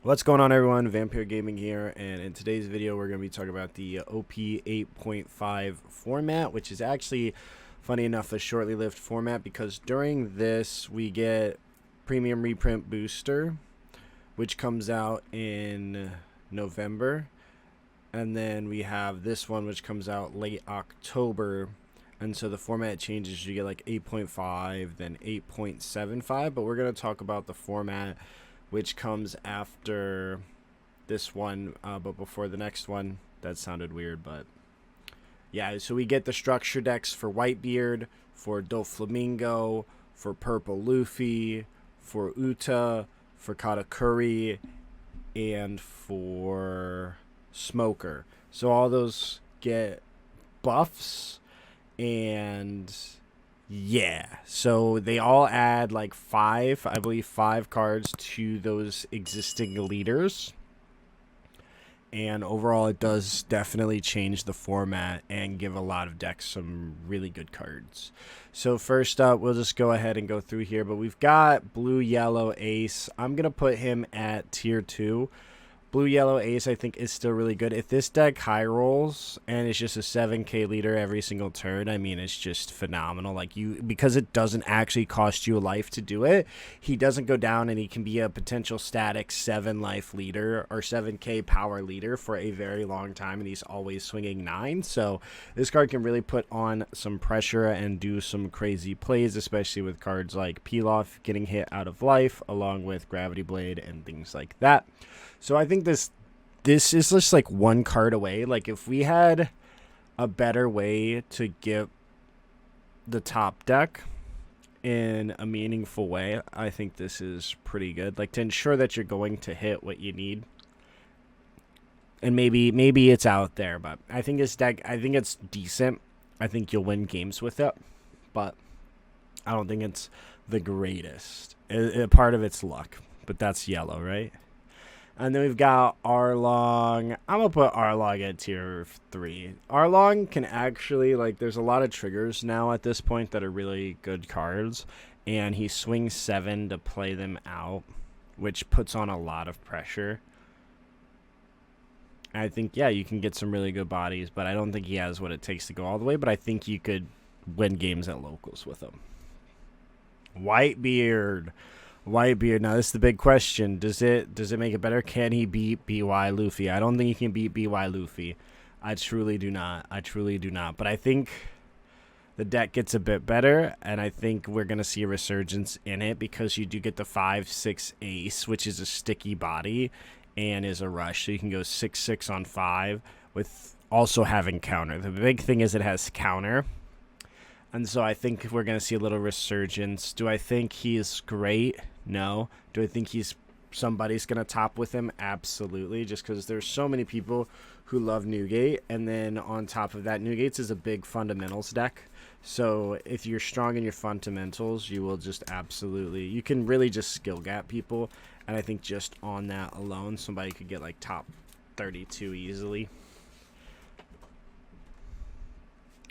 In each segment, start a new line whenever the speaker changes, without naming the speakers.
What's going on, everyone? Vampyr Gaming here, and in today's video we're going to be talking about the OP08.5 format, which is actually, funny enough, a shortly lived format because during this we get Premium Reprint Booster, which comes out in November, and then we have this one which comes out late October, and so the format changes. You get like 8.5, then 8.75, but we're going to talk about the format which comes after this one, but before the next one. That sounded weird, but yeah. So we get the structure decks for Whitebeard, for Doflamingo, for Purple Luffy, for Uta, for Katakuri, and for Smoker. So all those get buffs, and yeah, so they all add like I believe five cards to those existing leaders. And overall, it does definitely change the format and give a lot of decks some really good cards. So first up, we'll just go ahead and go through here. But we've got Blue Yellow Ace. I'm going to put him at tier 2. Blue Yellow Ace, I think, is still really good. If this deck high rolls and it's just a 7k leader every single turn, I mean, it's just phenomenal. Like, because it doesn't actually cost you a life to do it, he doesn't go down, and he can be a potential static 7 life leader or 7k power leader for a very long time, and he's always swinging 9. So this card can really put on some pressure and do some crazy plays, especially with cards like Pilaf getting hit out of life, along with Gravity Blade and things like that. So I think this is just like one card away. Like, if we had a better way to get the top deck in a meaningful way, I think this is pretty good. Like, to ensure that you're going to hit what you need. And maybe it's out there, but I think this deck, I think it's decent. I think you'll win games with it, but I don't think it's the greatest. Part of it's luck, but that's yellow, right? And then we've got Arlong. I'm going to put Arlong at tier 3. Arlong can actually, like, there's a lot of triggers now at this point that are really good cards. And he swings 7 to play them out, which puts on a lot of pressure. And I think, yeah, you can get some really good bodies, but I don't think he has what it takes to go all the way. But I think you could win games at locals with him. Whitebeard. Now this is the big question. Does it make it better? Can he beat BY Luffy? I don't think he can beat BY Luffy. I truly do not. But I think the deck gets a bit better, and I think we're going to see a resurgence in it because you do get the 5/6 Ace, which is a sticky body and is a rush. So you can go 6/6 on 5 with also having counter. The big thing is it has counter. And so I think we're going to see a little resurgence. Do I think he's great? No. Do I think somebody's going to top with him? Absolutely. Just because there's so many people who love Newgate. And then on top of that, Newgate's is a big fundamentals deck. So if you're strong in your fundamentals, you will just absolutely... You can really just skill gap people. And I think just on that alone, somebody could get like top 32 easily.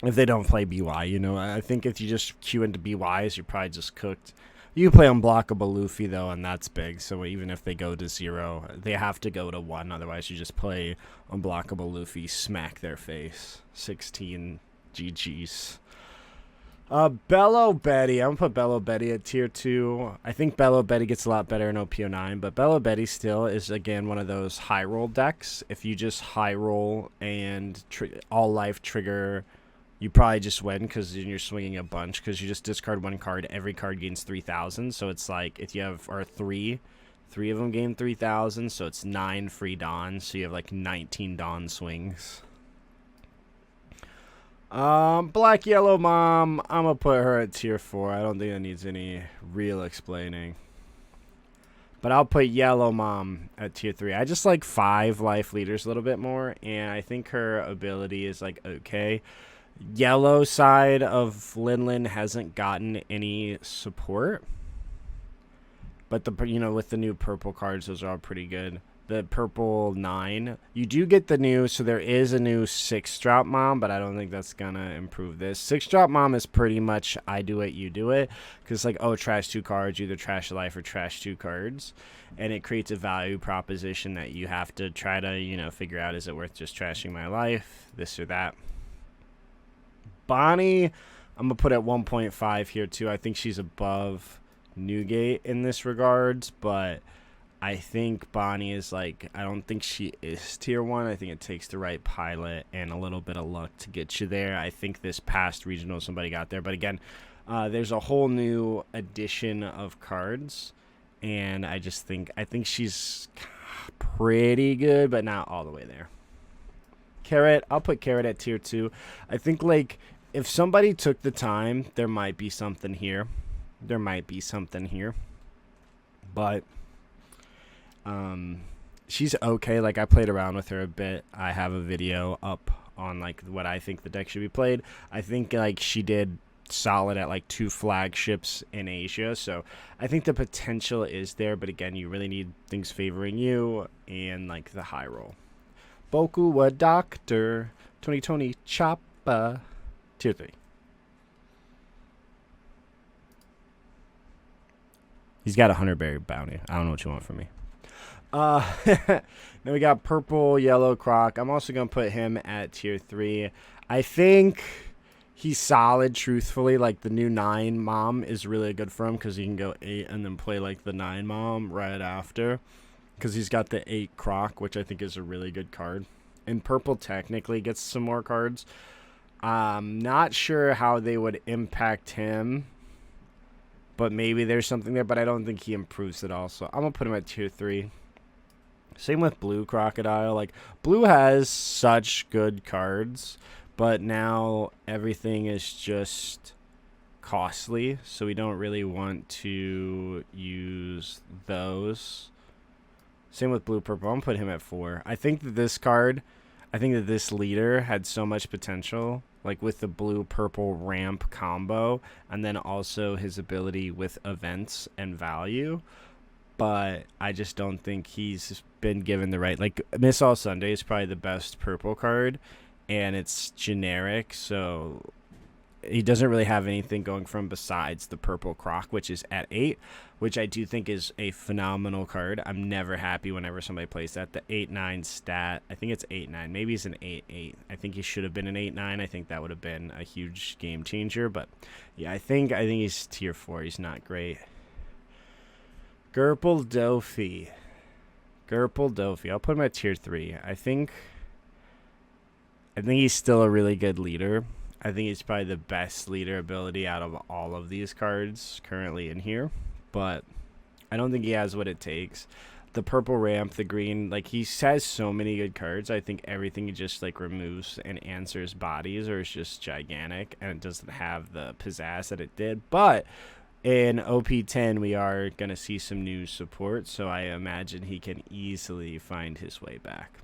If they don't play BY, you know, I think if you just queue into BYs, you're probably just cooked. You play Unblockable Luffy, though, and that's big. So even if they go to 0, they have to go to 1. Otherwise, you just play Unblockable Luffy, smack their face. 16 GGs. Bello Betty. I'm going to put Bello Betty at tier 2. I think Bello Betty gets a lot better in OP09, but Bello Betty still is, again, one of those high roll decks. If you just high roll and all life trigger... You probably just win because you're swinging a bunch because you just discard one card. Every card gains 3,000. So it's like if you have three of them gain 3,000. So it's 9 free Dawns. So you have like 19 Dawn swings. Black Yellow Mom. I'm going to put her at tier 4. I don't think that needs any real explaining. But I'll put Yellow Mom at tier 3. I just like 5 life leaders a little bit more. And I think her ability is like okay. Yellow side of Linlin hasn't gotten any support, but with the new purple cards, those are all pretty good. the purple 9. You do get the new, so there is a new 6-drop mom, but I don't think that's gonna improve this. 6-drop mom is pretty much I do it, you do it, because it's like, oh, trash 2 cards, you either trash life or trash 2 cards, and it creates a value proposition that you have to try to, you know, figure out, is it worth just trashing my life, this or that. Bonnie, I'm gonna put at 1.5 here too. I think she's above Newgate in this regards, but I think Bonnie is like, I don't think she is tier 1. I think it takes the right pilot and a little bit of luck to get you there. I think this past regional somebody got there, but again, there's a whole new edition of cards, and I think she's pretty good, but not all the way there. Carrot, I'll put Carrot at tier 2. I think, like, if somebody took the time, there might be something here. But she's okay. Like, I played around with her a bit. I have a video up on like what I think the deck should be played. I think like she did solid at like 2 flagships in Asia, so I think the potential is there, but again, you really need things favoring you and like the high roll. Boku wa Doctor 2020 Choppa tier 3. He's got a 100-berry bounty. I don't know what you want from me. Then we got Purple Yellow Croc. I'm also going to put him at tier 3. I think he's solid, truthfully. Like, the new 9 mom is really good for him because he can go 8 and then play, like, the 9 mom right after. Because he's got the 8 Croc, which I think is a really good card. And Purple technically gets some more cards. Not sure how they would impact him, but maybe there's something there, but I don't think he improves at all. So I'm going to put him at tier 3. Same with Blue Crocodile. Like, Blue has such good cards, but now everything is just costly, so we don't really want to use those. Same with Blue Purple. I'm going to put him at 4. I think that this leader had so much potential, like with the Blue Purple ramp combo, and then also his ability with events and value. But I just don't think he's been given the right, like, Miss All Sunday is probably the best purple card, and it's generic, so he doesn't really have anything going from besides the Purple Croc, which is at 8, which I do think is a phenomenal card. I'm never happy whenever somebody plays that. The 8-9 stat, I think it's 8-9. Maybe he's an 8-8. I think he should have been an 8-9. I think that would have been a huge game changer. But yeah, I think he's tier 4. He's not great. Purple Dofy. I'll put him at tier 3. I think he's still a really good leader. I think he's probably the best leader ability out of all of these cards currently in here, but I don't think he has what it takes. The purple ramp, the green, like, he has so many good cards. I think everything he just like removes and answers bodies or is just gigantic, and it doesn't have the pizzazz that it did. But in OP10, we are going to see some new support, so I imagine he can easily find his way back.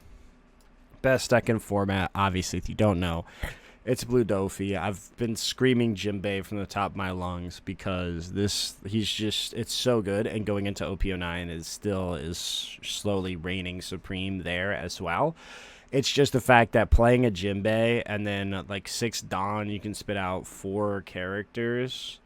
Best deck in format, obviously, if you don't know, it's Blue Dofy. I've been screaming Jimbei from the top of my lungs because it's so good, and going into OP09 is slowly reigning supreme there as well. It's just the fact that playing a Jimbei and then like 6 Dawn, you can spit out 4 characters.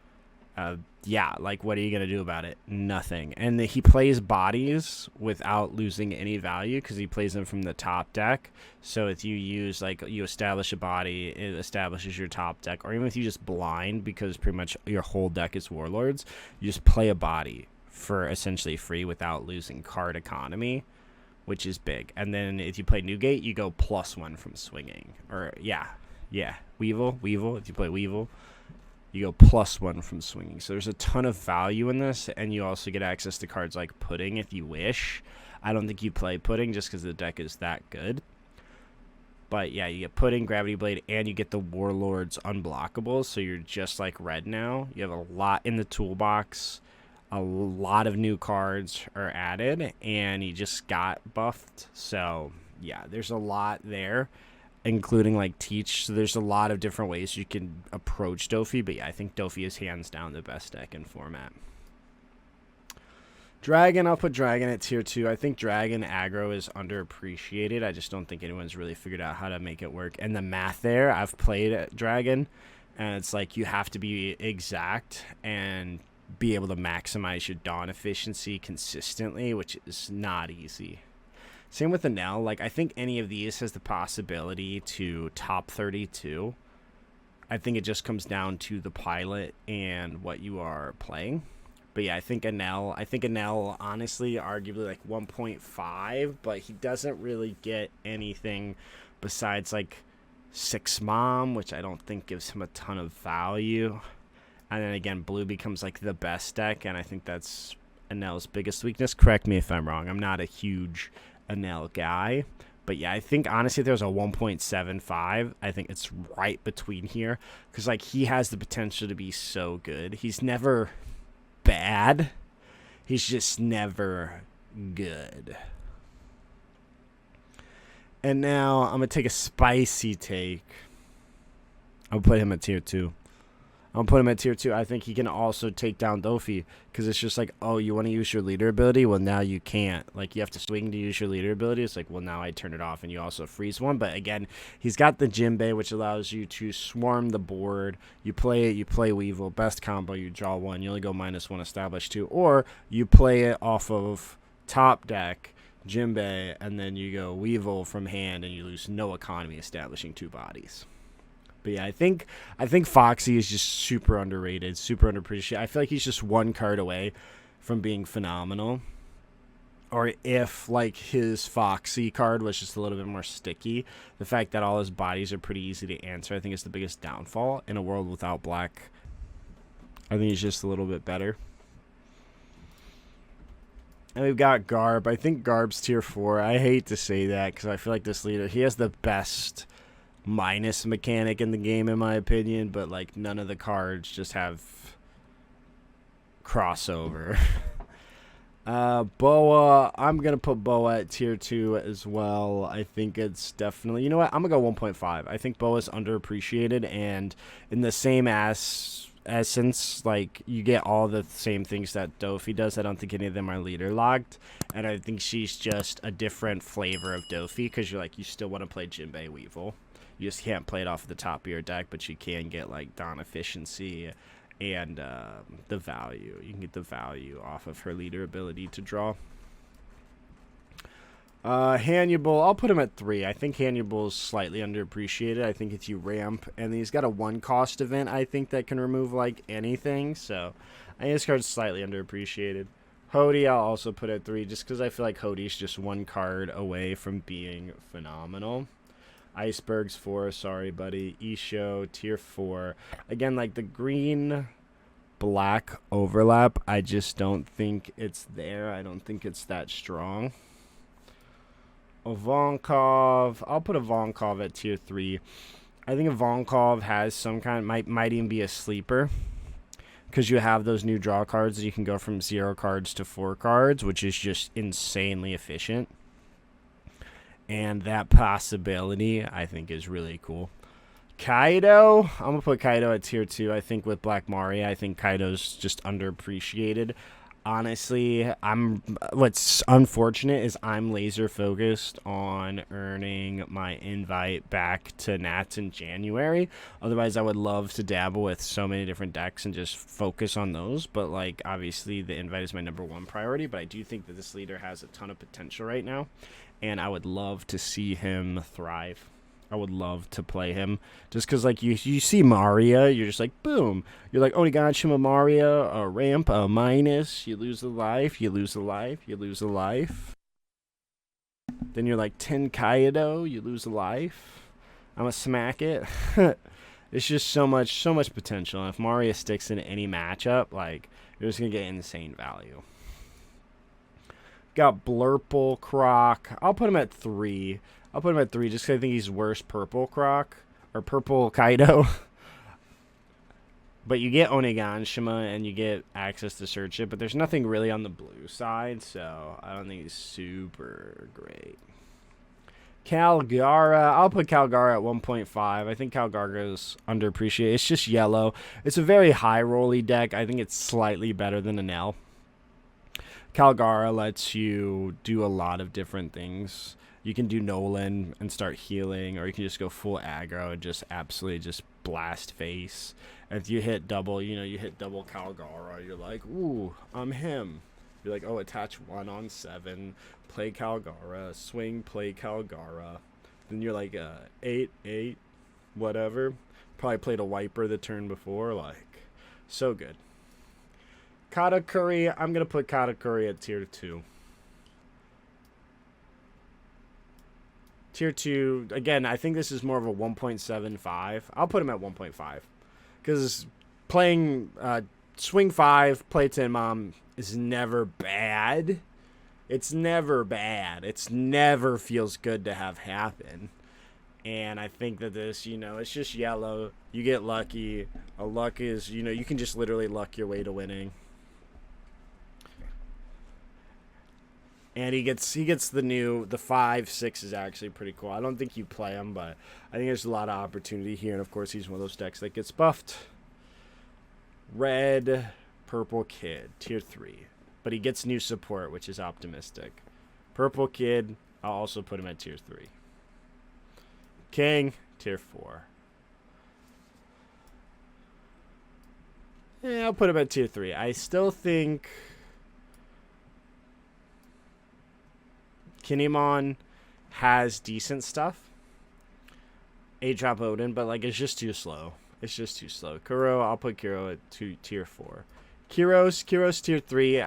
Yeah, like, what are you going to do about it? Nothing. And he plays bodies without losing any value because he plays them from the top deck. So if you use, like, you establish a body, it establishes your top deck. Or even if you just blind, because pretty much your whole deck is Warlords, you just play a body for essentially free without losing card economy, which is big. And then if you play Newgate, you go +1 from swinging. Or, yeah. Weevil, if you play Weevil, you go +1 from swinging. So there's a ton of value in this, and you also get access to cards like Pudding if you wish. I don't think you play Pudding just because the deck is that good. But yeah, you get Pudding, Gravity Blade, and you get the Warlords unblockable, so you're just like Red now. You have a lot in the toolbox. A lot of new cards are added, and he just got buffed. So yeah, there's a lot there, including like Teach. So there's a lot of different ways you can approach Dofy, but yeah, I think Dofy is hands down the best deck in format. Dragon, I'll put Dragon at tier 2. I think Dragon aggro is underappreciated. I just don't think anyone's really figured out how to make it work. And the math there, I've played Dragon, and it's like you have to be exact and be able to maximize your Dawn efficiency consistently, which is not easy. Same with the Nell. Like, I think any of these has the possibility to top 32. I think it just comes down to the pilot and what you are playing. But yeah, I think Enel, honestly, arguably like 1.5, but he doesn't really get anything besides like 6 Mom, which I don't think gives him a ton of value. And then again, blue becomes like the best deck, and I think that's Enel's biggest weakness. Correct me if I'm wrong. I'm not a huge Enel guy. But yeah, I think honestly, if there's a 1.75, I think it's right between here. Because like he has the potential to be so good. He's never bad. He's just never good. And now I'm going to take a spicy take. I'll put him at tier 2. I'll put him at tier 2. I think he can also take down Luffy, because it's just like, oh, you want to use your leader ability? Well, now you can't. Like, you have to swing to use your leader ability. It's like, well, now I turn it off, and you also freeze one. But again, he's got the Jinbei, which allows you to swarm the board. You play it, you play Weevil. Best combo, you draw 1. You only go -1, establish 2. Or you play it off of top deck, Jinbei, and then you go Weevil from hand, and you lose no economy, establishing 2 bodies. But yeah, I think Foxy is just super underrated, super underappreciated. I feel like he's just 1 card away from being phenomenal. Or if, like, his Foxy card was just a little bit more sticky, the fact that all his bodies are pretty easy to answer, I think is the biggest downfall in a world without black. I think he's just a little bit better. And we've got Garb. I think Garb's tier 4. I hate to say that, because I feel like this leader, he has the best minus mechanic in the game, in my opinion, but like none of the cards just have crossover. Boa, I'm gonna put Boa at tier 2 as well. I think it's definitely, you know what, I'm gonna go 1.5. I think Boa's underappreciated, and in the same essence, like, you get all the same things that Dofi does. I don't think any of them are leader locked, and I think she's just a different flavor of Dofi, because you're like, you still want to play Jinbei Weevil. You just can't play it off the top of your deck, but you can get like Dawn efficiency and the value. You can get the value off of her leader ability to draw. Hannibal, I'll put him at 3. I think Hannibal's slightly underappreciated. I think if you ramp, and he's got a 1-cost event, I think that can remove like anything. So I think this card's slightly underappreciated. Hody, I'll also put at 3, just because I feel like Hody's just 1 card away from being phenomenal. Iceberg's 4, sorry buddy. Isho, tier 4. Again, like the green black overlap, I just don't think it's there. I don't think it's that strong. Ivankov, I'll put Ivankov at tier 3. I think Ivankov has some kind, might even be a sleeper, because you have those new draw cards that you can go from 0 cards to 4 cards, which is just insanely efficient. And that possibility, I think, is really cool. Kaido, I'm going to put Kaido at tier 2. I think with Black Maria, I think Kaido's just underappreciated. Honestly, what's unfortunate is I'm laser focused on earning my invite back to Nats in January. Otherwise, I would love to dabble with so many different decks and just focus on those. But like, obviously, the invite is my #1 priority. But I do think that this leader has a ton of potential right now, and I would love to see him thrive. I would love to play him, just because like you see Maria, you're just like boom, you're like Onigashima Maria, a ramp, a minus, you lose a life, you lose a life, you lose a life. Then you're like 10 Kaido, you lose a life. I'm gonna smack it. It's just so much potential. And if Maria sticks in any matchup, like, you're just gonna get insane value. Got Blurple Croc. I'll put him at 3. I'll put him at 3 just because I think he's worse Purple Croc, or Purple Kaido. But you get Onigashima and you get access to search it, but there's nothing really on the blue side, so I don't think he's super great. Calgara, I'll put Calgara at 1.5. I think Calgara is underappreciated. It's just yellow. It's a very high rolly deck. I think it's slightly better than Enel. Calgara lets you do a lot of different things. You can do Nolan and start healing, or you can just go full aggro and just absolutely just blast face. And if you hit double, you hit double Calgara, you're like, ooh, I'm him. You're like, oh, attach 1 on 7, play Calgara, swing, play Calgara. Then you're like, 8, whatever. Probably played a Wiper the turn before, like, so good. Katakuri, I'm going to put Katakuri at tier 2. Tier 2, again, I think this is more of a 1.75. I'll put him at 1.5. Because playing Swing 5, play 10 Mom is never bad. It's never bad. It's never feels good to have happen. And I think that this, it's just yellow. You get lucky. A luck is, you can just literally luck your way to winning. And he gets the 5/6 is actually pretty cool. I don't think you play him, but I think there's a lot of opportunity here. And of course, he's one of those decks that gets buffed. Red, Purple Kid, tier 3. But he gets new support, which is optimistic. Purple Kid, I'll also put him at tier 3. King, tier 4. Yeah, I'll put him at tier 3. I still think Kinemon has decent stuff. 8-drop Odin, but like it's just too slow. It's just too slow. Kuro, I'll put Kuro at tier 4. Kyros tier 3.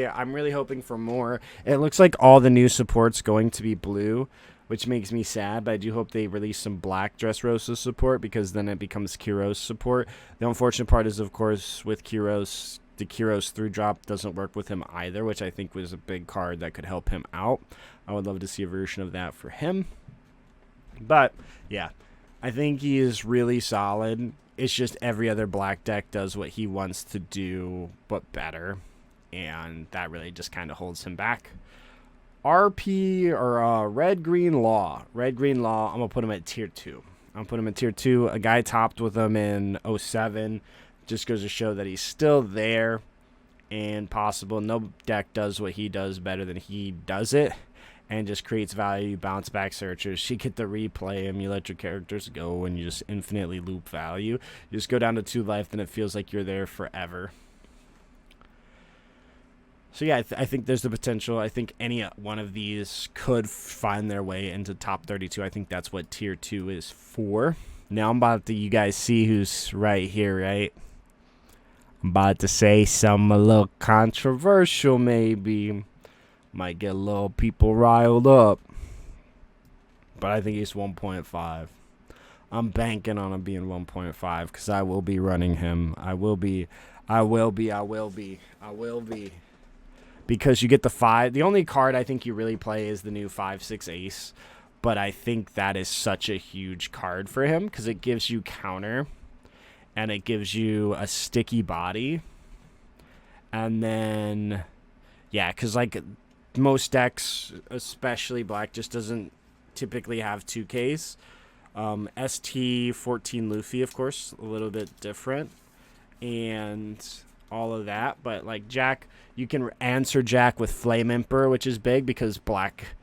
I'm really hoping for more. It looks like all the new support's going to be blue, which makes me sad, but I do hope they release some black Dressrosa support, because then it becomes Kyros support. The unfortunate part is, of course, with Kyros, the Kyros through drop doesn't work with him either, which I think was a big card that could help him out. I would love to see a version of that for him. But, yeah, I think he is really solid. It's just every other black deck does what he wants to do, but better. And that really just kind of holds him back. RP, or Red Green Law. Red Green Law, I'm going to put him at tier 2. I'll put him at tier 2. A guy topped with him in 07. Just goes to show that he's still there and possible. No deck does what he does better than he does it, and just creates value. Bounce back searchers, you get to replay him, you let your characters go, and you just infinitely loop value. You just go down to 2 life, and it feels like you're there forever. So yeah, I think there's the potential. I think any one of these could find their way into top 32. I think that's what tier 2 is for. Now I'm about to, you guys see who's right here, right? I'm about to say something a little controversial, maybe. Might get a little people riled up. But I think he's 1.5. I'm banking on him being 1.5, because I will be running him. I will be. Because you get the 5. The only card I think you really play is the new 5/6 Ace. But I think that is such a huge card for him, because it gives you counter. And it gives you a sticky body. And then, yeah, because like most decks, especially black, just doesn't typically have 2Ks. ST14 Luffy, of course, a little bit different. And all of that. But like Jack, you can answer Jack with Flame Emperor, which is big, because black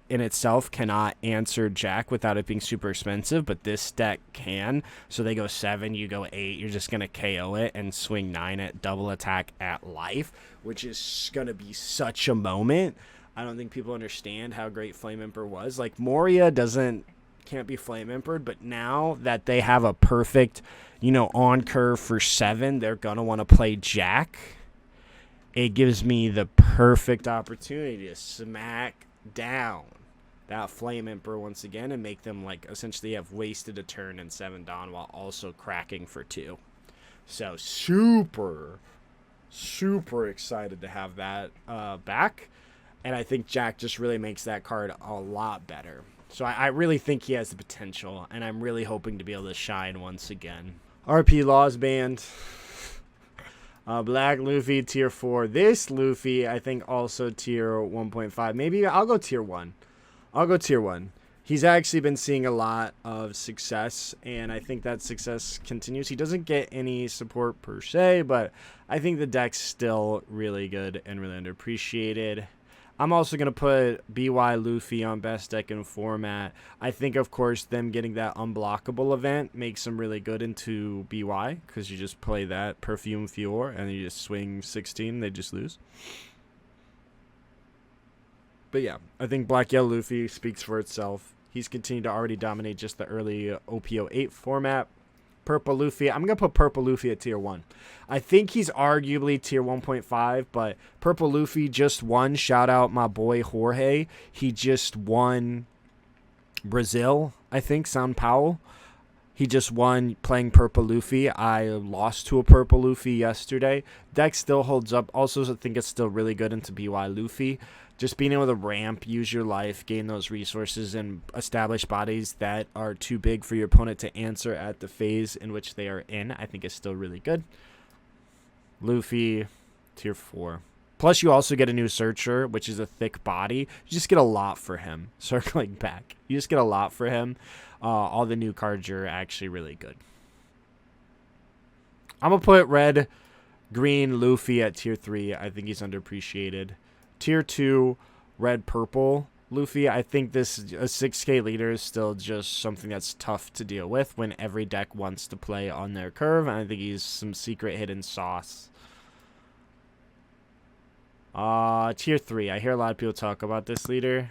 in itself cannot answer Jack without it being super expensive, but this deck can. So they go 7, you go 8, you're just going to KO it and swing 9 at double attack at life, which is going to be such a moment. I don't think people understand how great Flame Emperor was. Like, Moria can't be Flame Emperored, but now that they have a perfect, on curve for 7, they're going to want to play Jack. It gives me the perfect opportunity to smack down that Flame Emperor once again and make them like essentially have wasted a turn and 7 Dawn while also cracking for 2. So super excited to have that back, and I think Jack just really makes that card a lot better. So I really think he has the potential, and I'm really hoping to be able to shine once again. RP Laws banned. Black Luffy tier 4. This Luffy I think also tier 1.5. Maybe I'll go tier 1. he's actually been seeing a lot of success, and I think that success continues. He doesn't get any support per se, but I think the deck's still really good and really underappreciated. I'm also going to put BY Luffy on best deck in format. I think, of course, them getting that unblockable event makes them really good into BY, because you just play that Perfume Fior, and you just swing 16, they just lose. But yeah, I think Black Yellow Luffy speaks for itself. He's continued to already dominate just the early OP08 format. Purple Luffy, I'm going to put Purple Luffy at tier 1. I think he's arguably tier 1.5, but Purple Luffy just won. Shout out my boy Jorge. He just won Brazil, I think, Sao Paulo. He just won playing Purple Luffy. I lost to a Purple Luffy yesterday. Deck still holds up. Also, I think it's still really good into BY Luffy. Just being able to ramp, use your life, gain those resources, and establish bodies that are too big for your opponent to answer at the phase in which they are in, I think is still really good. Luffy, tier 4. Plus, you also get a new Searcher, which is a thick body. You just get a lot for him, circling back. You just get a lot for him. All the new cards are actually really good. I'm going to put red, green, Luffy at tier 3. I think he's underappreciated. Tier 2, red, purple, Luffy. I think this a 6k leader is still just something that's tough to deal with when every deck wants to play on their curve. And I think he's some secret hidden sauce. Tier 3. I hear a lot of people talk about this leader.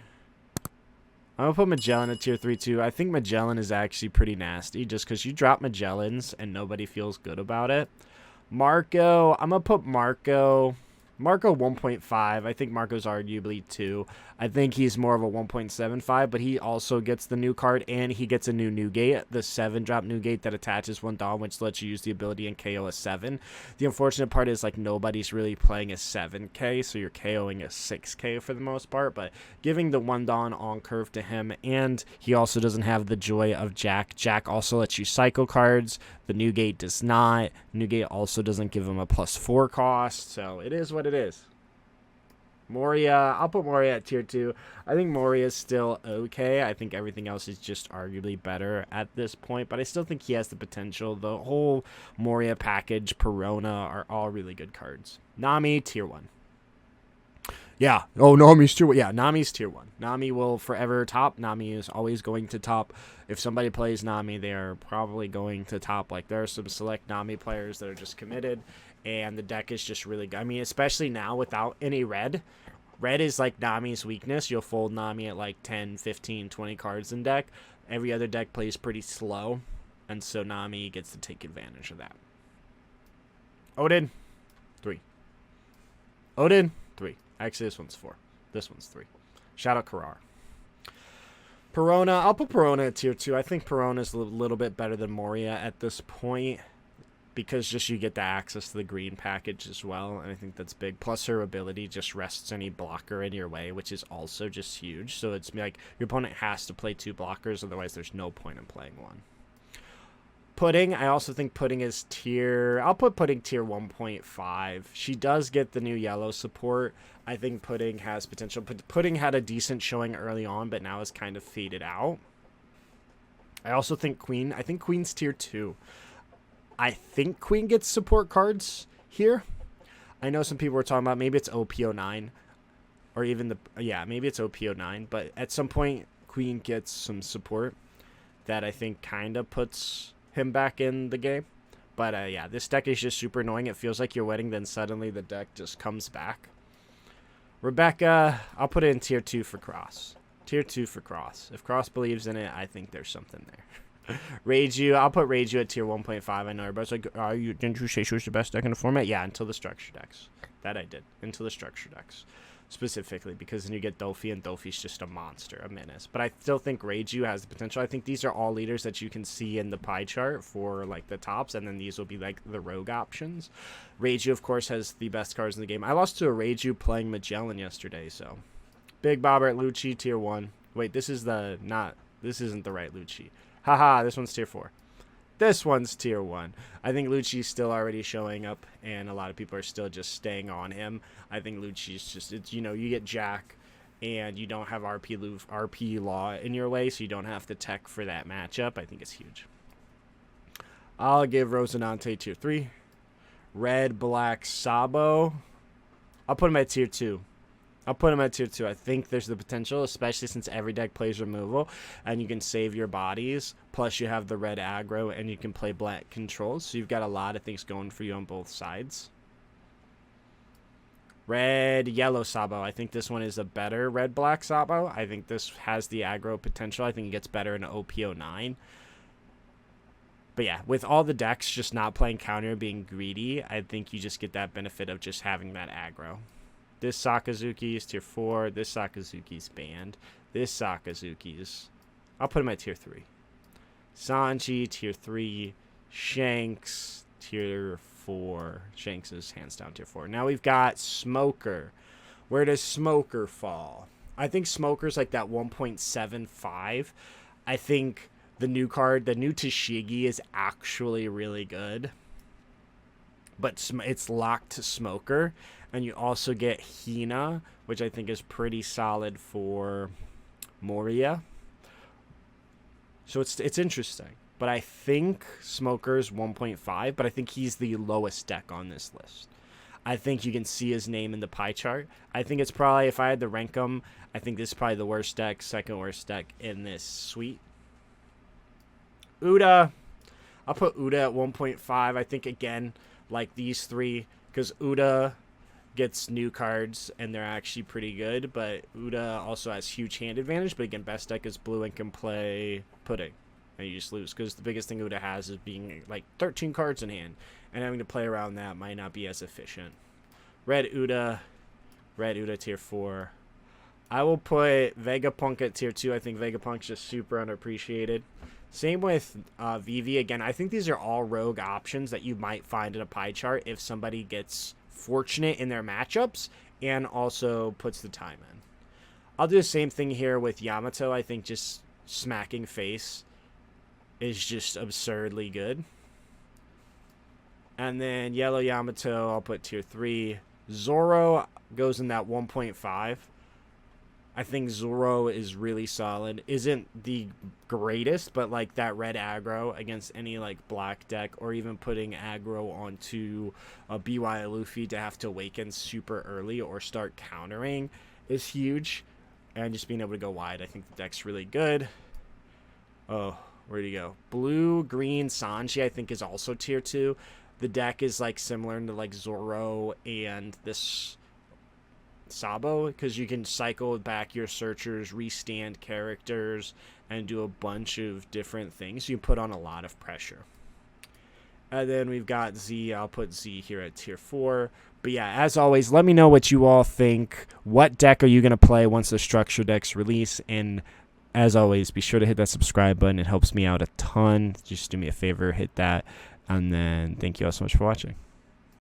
I'm going to put Magellan at tier 3 too. I think Magellan is actually pretty nasty just because you drop Magellans and nobody feels good about it. Marco. I'm going to put Marco 1.5. I think Marco's arguably 2. I think he's more of a 1.75, but he also gets the new card, and he gets a new Newgate, the 7-drop Newgate that attaches 1 Dawn, which lets you use the ability and KO a 7. The unfortunate part is, like, nobody's really playing a 7k, so you're KOing a 6k for the most part, but giving the 1 Dawn on curve to him, and he also doesn't have the joy of Jack. Jack also lets you cycle cards. The Newgate does not. Newgate also doesn't give him a +4 cost, so it is what it is. Moria, I'll put Moria at tier 2. I think Moria is still okay. I think everything else is just arguably better at this point, but I still think he has the potential. The whole Moria package, Perona, are all really good cards. Nami, tier 1. Yeah. Oh, Nami's tier 1. Yeah, Nami's tier 1. Nami will forever top. Nami is always going to top. If somebody plays Nami, they are probably going to top. Like, there are some select Nami players that are just committed, and the deck is just really good. I mean, especially now without any red. Red is like Nami's weakness. You'll fold Nami at like 10, 15, 20 cards in deck. Every other deck plays pretty slow, and so Nami gets to take advantage of that. Odin, 3. Odin, 3. Actually, this one's 4. This one's 3. Shout out Karar. Perona, I'll put Perona at tier 2. I think Perona is a little bit better than Moria at this point, because just you get the access to the green package as well, and I think that's big. Plus her ability just rests any blocker in your way, which is also just huge. So it's like your opponent has to play 2 blockers, otherwise there's no point in playing 1. Pudding, I also think Pudding is tier... I'll put Pudding tier 1.5. She does get the new yellow support. I think Pudding has potential. Pudding had a decent showing early on, but now is kind of faded out. I also think Queen... I think Queen's tier 2. I think Queen gets support cards here. I know some people were talking about maybe it's OP09. Or even the... Yeah, maybe it's OP09. But at some point, Queen gets some support that I think kind of puts him back in the game. But yeah, this deck is just super annoying. It feels like you're winning, then suddenly the deck just comes back. Rebecca, I'll put it in tier 2 for Cross. Tier 2 for Cross. If Cross believes in it, I think there's something there. Reiju, I'll put Reiju at tier 1.5. I know everybody's like, didn't you say she was the best deck in the format? Yeah, until the structure decks. That I did. Until the structure decks. Specifically, because then you get Dofy, and Dofy's just a monster, a menace. But I still think Reiju has the potential. I think these are all leaders that you can see in the pie chart for, like, the tops, and then these will be, like, the rogue options. Reiju, of course, has the best cards in the game. I lost to a Reiju playing Magellan yesterday, so. Big Bobber at Lucci, tier 1. Wait, this is the, this isn't the right Lucci. Haha, this one's tier 4. This one's tier 1. I think Lucci's still already showing up, and a lot of people are still just staying on him. I think Lucci's just, it's, you know, you get Jack, and you don't have RP Law in your way, so you don't have to tech for that matchup. I think it's huge. I'll give Rosinante tier 3. Red Black Sabo, I'll put him at tier 2. I think there's the potential, especially since every deck plays removal, and you can save your bodies. Plus, you have the red aggro, and you can play black controls. So you've got a lot of things going for you on both sides. Red Yellow Sabo. I think this one is a better Red Black Sabo. I think this has the aggro potential. I think it gets better in OP09. But yeah, with all the decks just not playing counter and being greedy, I think you just get that benefit of just having that aggro. This Sakazuki is tier 4. This Sakazuki's banned. This Sakazuki's, I'll put him at tier 3. Sanji, tier 3. Shanks, tier 4. Shanks is hands down tier 4. Now we've got Smoker. Where does Smoker fall? I think Smoker's like that 1.75. I think the new card, the new Tashigi, is actually really good. But it's locked to Smoker. And you also get Hina, which I think is pretty solid for Moria. So it's interesting. But I think Smoker's 1.5, but I think he's the lowest deck on this list. I think you can see his name in the pie chart. I think it's probably, if I had to rank him, I think this is probably the worst deck, second worst deck in this suite. Uda, I'll put Uda at 1.5. I think, again, like these three, because Uda gets new cards, and they're actually pretty good, but Uda also has huge hand advantage, but again, best deck is blue and can play Pudding, and you just lose, because the biggest thing Uda has is being, like, 13 cards in hand, and having to play around that might not be as efficient. Red Uda tier 4. I will put Vegapunk at tier 2. I think Vegapunk's just super underappreciated. Same with Vivi. Again, I think these are all rogue options that you might find in a pie chart if somebody gets fortunate in their matchups and also puts the time in. I'll do the same thing here with Yamato. I think just smacking face is just absurdly good. And then Yellow Yamato, I'll put tier 3. Zoro goes in that 1.5. I think Zoro is really solid. Isn't the greatest, but like that red aggro against any like black deck, or even putting aggro onto a BY Luffy to have to awaken super early or start countering is huge. And just being able to go wide, I think the deck's really good. Oh, where'd he go? Blue, green, Sanji, I think is also tier 2. The deck is like similar to like Zoro and this Sabo, because you can cycle back your searchers, restand characters, and do a bunch of different things. You can put on a lot of pressure. And then we've got Z. I'll put Z here at tier 4. But yeah, as always, let me know what you all think. What deck are you going to play once the structure decks release? And as always, be sure to hit that subscribe button. It helps me out a ton. Just do me a favor, hit that. And then thank you all so much for watching.